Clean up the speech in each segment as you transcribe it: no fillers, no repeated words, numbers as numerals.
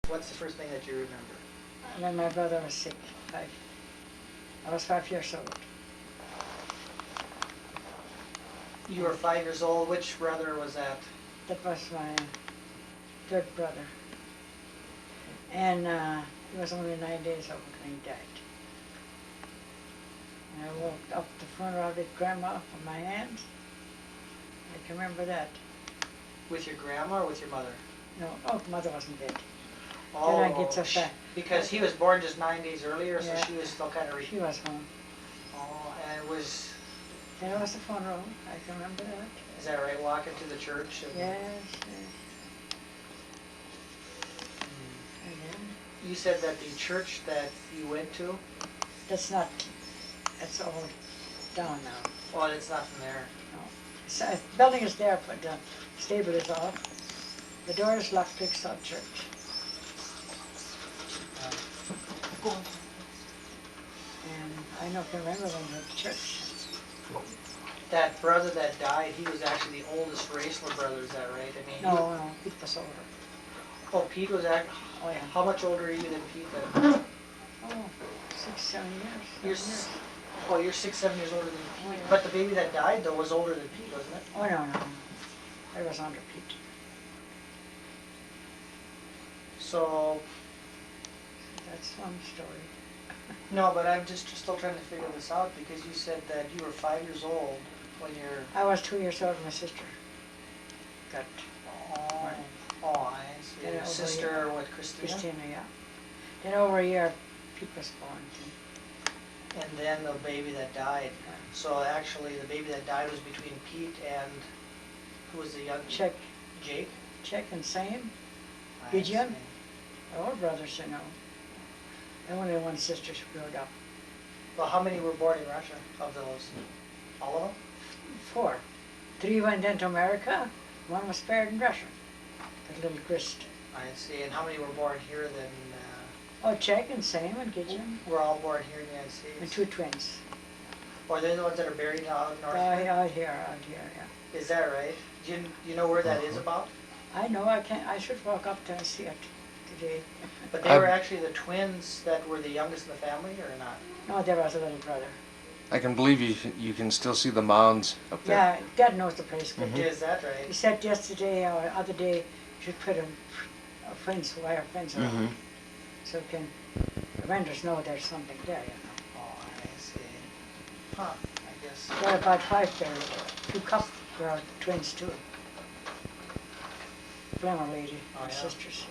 What's the first thing that you remember? When my brother was sick. I was 5 years old. You were 5 years old. Which brother was that? That was my third brother. And he was only 9 days old when he died. And I walked up the funeral with Grandma on my hands. I can remember that. With your grandma or with your mother? No, Mother wasn't dead. Oh, Then I get so fat. Because he was born just 9 days earlier, so Yeah. she was still kind of... She was home. Oh, and it was... Then it was the funeral. I can remember that. Is that right? Walking to the church? And... Yes, yes. And then, You said that the church that you went to... that's all down now. Well, it's not from there. No. So, the building is there, but the stable is off. The door is locked, fixed on church. And I can remember when we went to church. That brother that died, he was actually the oldest Raisler brother, is that right? I mean, No, Pete was older. Oh, Pete was actually... Oh, yeah. How much older are you than Pete then? Oh, 6, 7 years. You're 6, 7 years older than Pete. Oh, yeah. But the baby that died, though, was older than Pete, wasn't it? Oh, no. I was under Pete. So... That's one story. No, but I'm just still trying to figure this out, because you said that you were 5 years old when you're... I was 2 years older than my sister. Got I see. Your sister, what, Christina? Christina, yeah. Then over a year, Pete was born. And then the baby that died. So actually, the baby that died was between Pete and... Who was the young... Jake and Sam. Gideon. All brothers, you know. And only one sister who grew up. Well, how many were born in Russia of those? All of them? 4. 3 went into America. 1 was spared in Russia. That little grist. I see. And how many were born here then? Jake and Sam and Gideon. Were all born here in the United States? And 2 twins. Or are they the ones that are buried out north? Out here, yeah. Is that right? Do you know where that is about? I know, I should walk up there and see it today. But they were actually the twins that were the youngest in the family, or not? No, there was a little brother. I can believe you can still see the mounds up there. Yeah, Dad knows the place good. Is that right? He said yesterday or other day, you should put a wire fence around. So the vendors know there's something there, you know. Oh, I see. Huh, I guess. There are about 5 there. 2 couples were twins too. Flemmer lady, my sisters.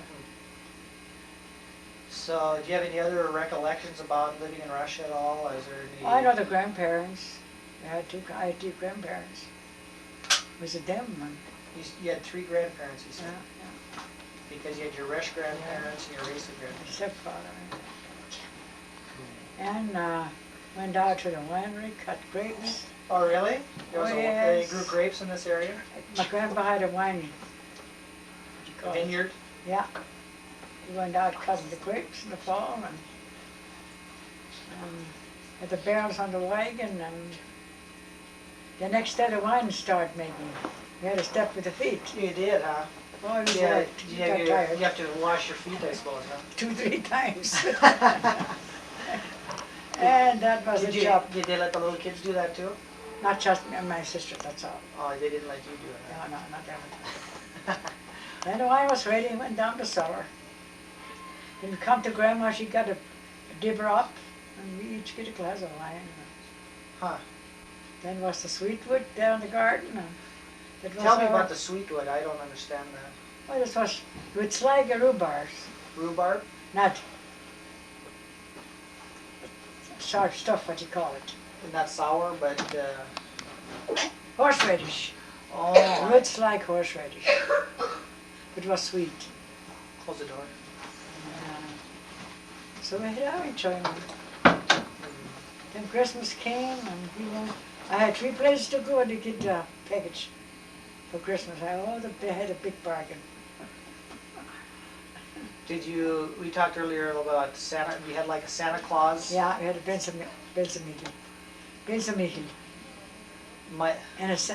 So, do you have any other recollections about living in Russia at all? Is there any... I know the grandparents. I had 2 grandparents. Was it them? You had 3 grandparents, you said? Yeah. Because you had your Resh grandparents and your Raisa grandparents. Stepfather. And went out to the winery, cut grapes. Oh, really? They Yes. grew grapes in this area? My grandpa had a wine. A vineyard? Yeah. We went out cutting the grapes in the fall and had the barrels on the wagon, and the next day the wine started making. We had to step with the feet. You did, huh? Oh, it was Yeah, right. you got tired. have to wash your feet, I suppose, huh? 2, 3 times. And that was a job. Did they let the little kids do that too? Not just me and my sister, that's all. Oh, they didn't let you do it, No, not every time. Then the wine was ready and went down the cellar. Then we come to Grandma, she got a dibber up, and we each get a glass of wine. Huh. Then was the sweetwood down in the garden. And Tell me about the sweetwood, I don't understand that. Well, this was with slag or rhubarb. Rhubarb? Not sharp stuff, what you call it. Not sour, but... Horseradish. Oh. Roots like horseradish. It was sweet. Close the door. So we had our enjoyment. Then Christmas came, and I had 3 places to go to get a package for Christmas. They had a big bargain. We talked earlier about Santa, we had like a Santa Claus? Yeah, we had a Benson Michel.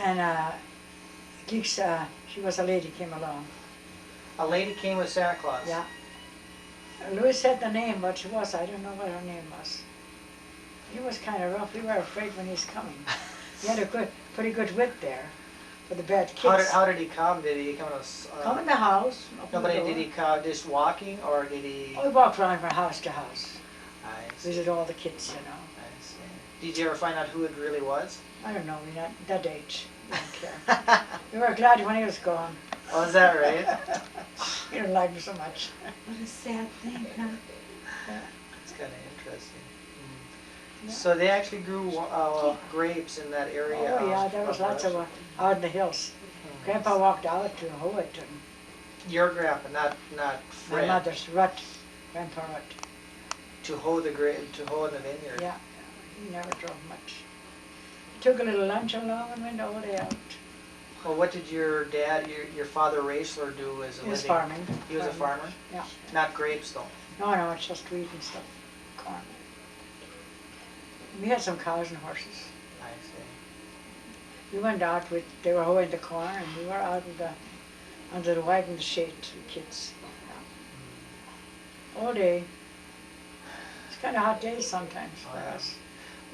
And a geeks, she was a lady, came along. A lady came with Santa Claus? Yeah. Louis said the name, but she was, I don't know what her name was. He was kind of rough. We were afraid when he's coming. He had a pretty good wit there for the bad kids. How did he come? Did he come Come in the house. No, but did he come just walking, or did he? Oh, we walked around from house to house. I see. Visit all the kids, you know. I see. Did you ever find out who it really was? I don't know, we're not that age. We don't care. We were glad when he was gone. Oh, is that right? He didn't like me so much. What a sad thing, huh? It's kind of interesting. Yeah. So they actually grew grapes in that area. Oh yeah, there was lots of out in the hills. Grandpa walked out to hoe it, and Your grandpa, not my Fred. mother's rut, Grandpa rut. To hoe the in the vineyard. Yeah, he never drove much. Took a little lunch along and went all day out. Well, what did your dad, your father Raisler, do as a He was living? farming. He was a farmer? Yeah. Not grapes though. No, it's just wheat and stuff, corn. We had some cows and horses. I see. We went out they were hoeing the corn, and we were out under the wagon shade, the kids. Yeah. All day. It's kind of hot days sometimes Oh, for yeah. us.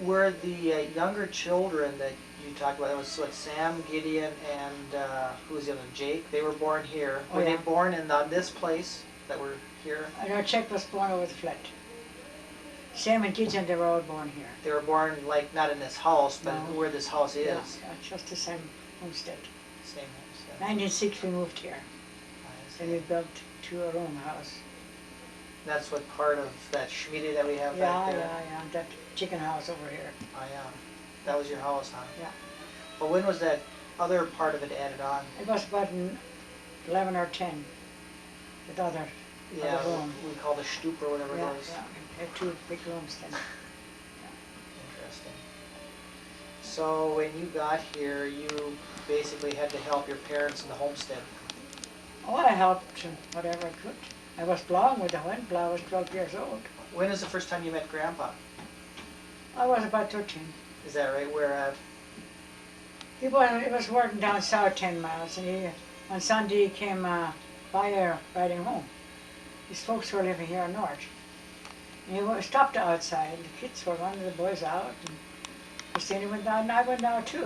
Were the younger children that you talked about, it was what, Sam, Gideon, and who was the other, Jake? They were born here. Oh, Were they yeah. born in this place that we're here? And our Czech was born over the flat. Sam and Gideon, they were all born here. They were born like not in this house, but No. where this house is. Yeah, just the same homestead. Same homestead. 1906 we moved here. I Then see. we built a room house. That's what part of that schmiede that we have Yeah, back yeah, there. yeah, that chicken house over here. Oh yeah, that was your house, huh? Yeah. Well, when was that other part of it added on? It was about 11 or 10, the other Yeah, room. we call the stoop or whatever Yeah, it is. yeah, we had 2 big rooms then. Interesting. So when you got here, you basically had to help your parents in the homestead. Oh, I helped whatever I could. I was plowing with the wind plow. I was 12 years old. When is the first time you met Grandpa? I was about 13. Is that right? Where at? He was working down south 10 miles, and on Sunday he came by here riding home. His folks were living here north. And he stopped outside. The kids were running the boys out, and Christina went down, and I went down too.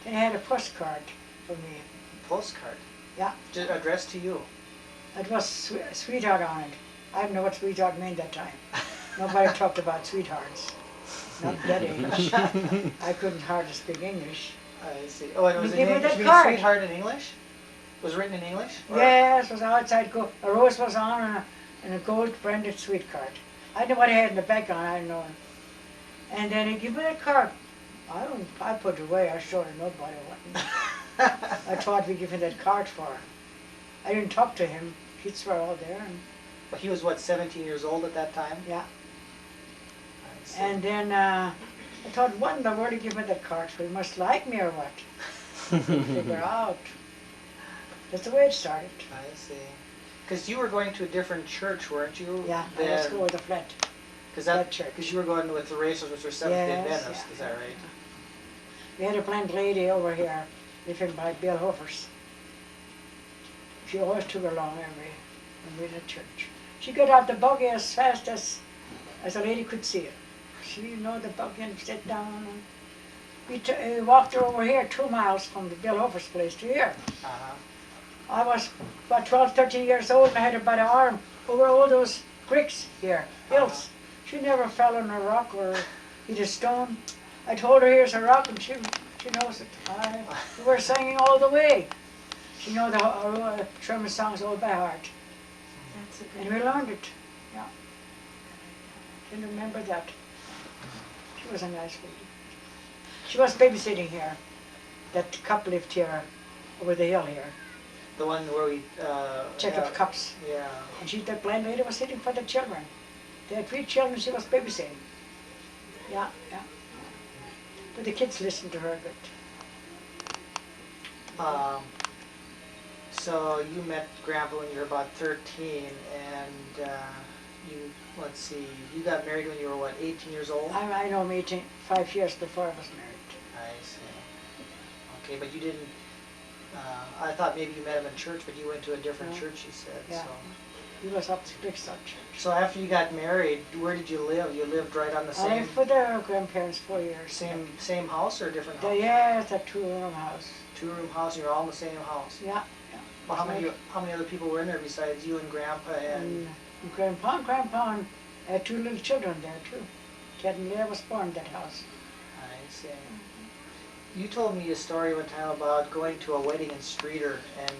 Then he had a postcard for me. Postcard. Yeah. Just addressed to you. It was sweetheart on it. I didn't know what sweetheart meant that time. Nobody talked about sweethearts. Not that age. I couldn't hardly speak English. I see. Oh, and it was He in gave me English. that You mean card. sweetheart in English? Was it written in English? Or- Yes, it was outside. A rose was on and a gold branded sweet card. I didn't know what he had in the back on. I didn't know. And then he gave me that card. I put it away. I showed it nobody. I thought we give him that card for. I didn't talk to him. Kids were all there. And, But he was what, 17 years old at that time? yeah. I see. And then I thought, what in the world he give me that card for? He must like me or what? Figure out. That's the way it started. I see. Because you were going to a different church, weren't you? Yeah, I was going with the flat. that church. Because you were going with the Racers, which were Seventh-day Yes, Adventists, yeah. is that right? We had a blind lady over here living by Bill Hofer's. She always took along when we were at church. She got out the buggy as fast as a lady could see it. She the buggy and sit down. And we walked her over here 2 miles from the Bill Hofer's place to here. Uh-huh. I was about 12, 13 years old and I had her by the arm over all those bricks here, hills. She never fell on a rock or hit a stone. I told her here's a rock and she knows it. We were singing all the way. She knows the Sherman songs all by heart. That's a And good. we learned it. Yeah. Can remember that. She was a nice lady. She was babysitting here. That couple lived here over the hill here. The one where we... Check up cups. Yeah. And that blind lady was sitting for the children. They had 3 children she was babysitting. Yeah, yeah. But the kids listened to her good. So you met Grandpa when you were about 13, and let's see, you got married when you were, what, 18 years old? I know him 5 years before I was married. I see. Okay, but you didn't, I thought maybe you met him in church, but you went to a different No. church, you said, Yeah. so. He was up to Brixton Church. So after you got married, where did you live? You lived right on the I same, lived with their grandparents 4 years. same house or different house? Yeah, it's a 2-room house. 2-room house, you're all in the same house? Yeah, yeah. Well, how many other people were in there besides you and Grandpa and? And Grandpa had 2 little children there too. Ted and Leah was born in that house. I see. You told me a story one time about going to a wedding in Streeter and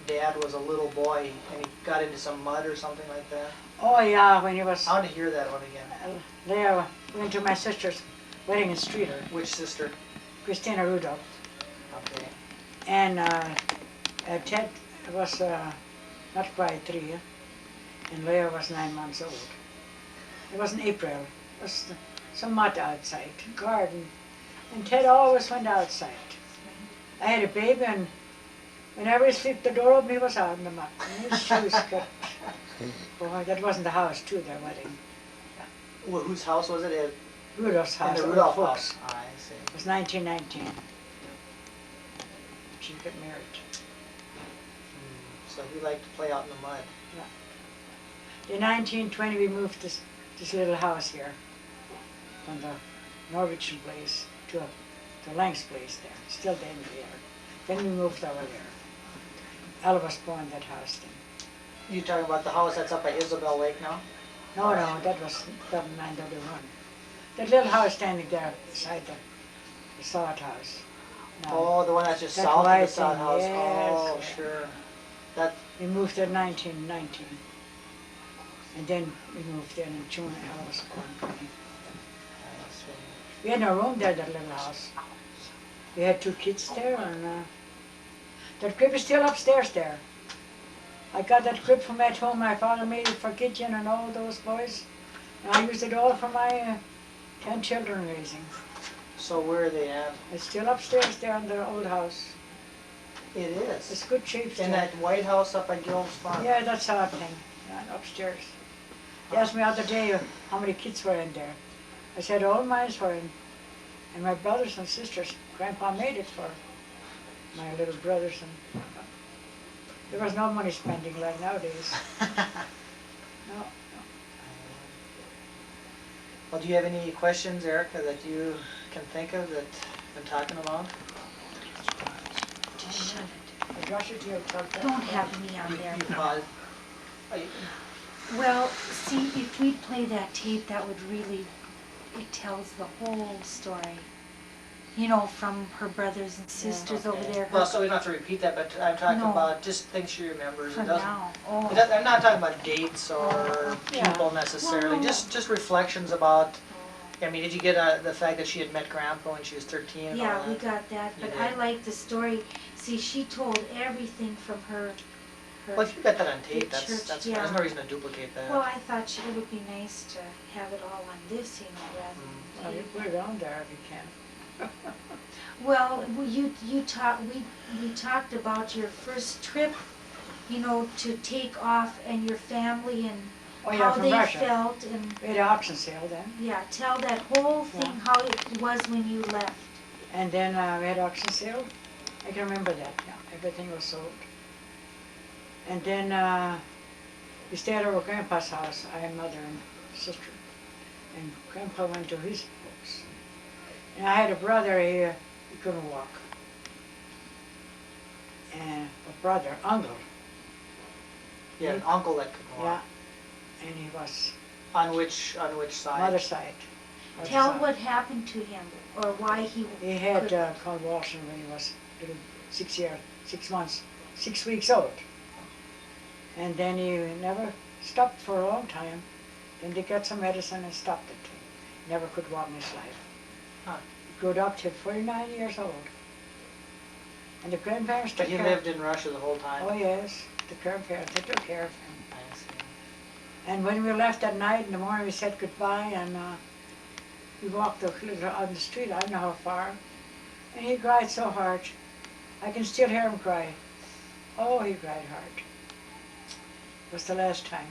Dad was a little boy and he got into some mud or something like that. Oh yeah, when he was, I want to hear that one again. Leah went to my sister's wedding in Streeter, Which sister? Christina Rudolph. Okay. And Ted was not quite 3, and Leah was 9 months old. It was in April. It was some mud outside, garden, and Ted always went outside. I had a baby, and whenever he slipped the door open, he was out in the mud. And his shoes got. Boy, that wasn't the house, too, their wedding. Well, whose house was it? At Rudolph's house. in the old Rudolph folks. house. I see. It was 1919. She got married. So he liked to play out in the mud. In 1920, we moved this little house here from the Norwegian place to Lang's place there, still there. Then we moved over there. Ella was born in that house then. You talking about the house that's up by Isabel Lake now? No, that was 931. That little house standing there beside the sod house. Now, Oh, the one that's just That south of the white sod thing, house. yes, Oh, yeah. sure. That we moved there in 1919. And then we moved in June, Ella was born. I see. We had no room there, that little house. We had 2 kids there, and that crib is still upstairs there. I got that crib from at home. My father made it for Gideon and all those boys. And I used it all for my 10 children raising. So where are they at? It's still upstairs there in the old house. It is. It's good shape still. In that white house up by Gil's farm? Yeah, that's our thing. Yeah, upstairs. He asked me the other day how many kids were in there. I said all mine were in. And my brothers and sisters, Grandpa made it for my little brothers. And there was no money spending like nowadays. No. Well, do you have any questions, Erica, that you can think of that I'm talking about? Just shut it. Josh, you Don't have me on there. You pause. Oh, you- Well, see, if we play that tape, that would really, it tells the whole story. You know, from her brothers and sisters over okay. there. Well, so we don't have to repeat that, but I'm talking No. about just things she remembers. For It doesn't. now. Oh. I'm not talking about dates or Yeah. people necessarily, Well, no. just reflections about, I mean, did you get the fact that she had met Grandpa when she was 13 and all Yeah, that? we got that, You but did. I like the story. See, she told everything from her. Well, if you got that on tape, The church, that's yeah. there's no reason to duplicate that. Well, I thought it would be nice to have it all on this, you know, rather than Well, you tape. put it on there if you can. Well, we talked about your first trip, you know, to take off and your family and Oh, yeah, how from they Russia. felt and, We had an auction sale then. yeah, tell that whole thing, how it was when you left. And then we had auction sale. I can remember that, yeah. Everything was sold. And then we stayed over Grandpa's house, I and Mother and sister. And Grandpa went to his folks. And I had a brother here, he couldn't walk. And a brother, uncle, You had an uncle that could yeah. walk. And he was On which side? mother's side. Mother's Tell side. what happened to him, or why he. He had could- convulsion when he was little 6 weeks old. And then he never stopped for a long time. Then they got some medicine and stopped it. Never could walk in his life. Huh. He grew up to 49 years old. And the grandparents But took he care lived in Russia the whole time? Oh yes, the grandparents, they took care of him. I see. And when we left that night, in the morning we said goodbye, and we walked on the street, I don't know how far, and he cried so hard. I can still hear him cry. Oh, he cried hard. It was the last time.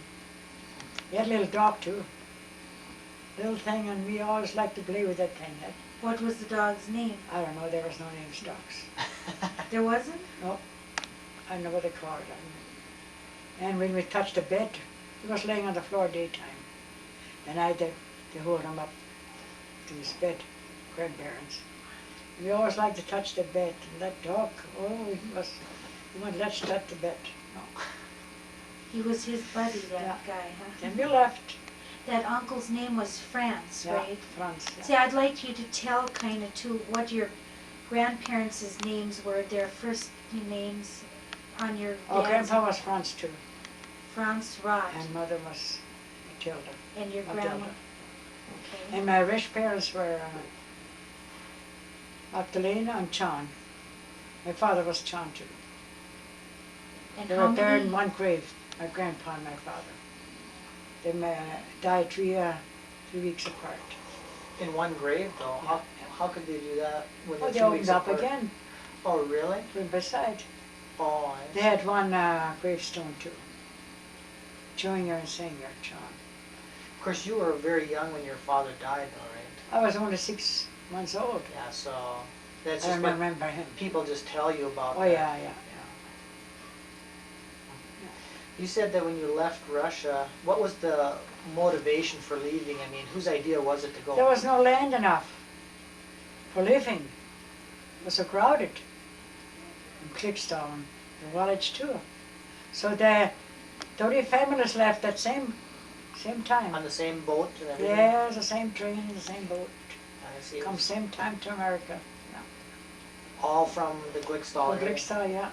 He had a little dog too. Little thing, and we always liked to play with that thing. What was the dog's name? I don't know, there was no names dogs. There wasn't? I don't know what they called it. And when we touched the bed, he was laying on the floor daytime. And I had to hold him up to his bed, grandparents. We always liked to touch the bed. And that dog, he wouldn't let us touch the bed. No. He was his buddy, that Yeah. guy, huh? Then we left. That uncle's name was Franz, Yeah, right? Franz. Yeah. See, I'd like you to tell kind of too what your grandparents' names were, their first names on your Oh, dad's. Grandpa was Franz too. Franz Rott. And Mother was Matilda. And your Matilda. grandma. Okay. And my rich parents were Magdalena and John. My father was John too. And They how were buried in many? one grave, my grandpa and my father. They died 3 weeks apart. In one grave though? Yeah. How could they do that when Oh, they're they 2 opened weeks up apart? again, Oh, really? right beside. Oh, They had one gravestone too. Junior and senior, John. Of course, you were very young when your father died though, right? I was only 6 months old. Yeah, so that's I just don't what remember him. people just tell you about Oh that. yeah. You said that when you left Russia, what was the motivation for leaving? I mean, whose idea was it to go? There was no land enough for living. It was so crowded. And Clickstone, the village too. So the 30 families left at same time. On the same boat and everything? Yeah, the same train, the same boat. I see. Come same time to America. All from the Glickstall area? Glickstall, yeah.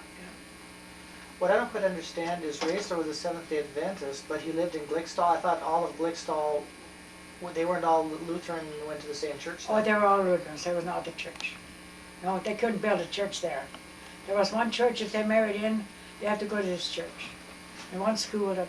What I don't quite understand is Racer was a Seventh-day Adventist, but he lived in Glickstall. I thought all of Glickstall, they weren't all Lutheran and went to the same church Oh, then? they were all Lutherans. There was not a church. No, they couldn't build a church there. There was one church, if they married in, you have to go to this church. And one school that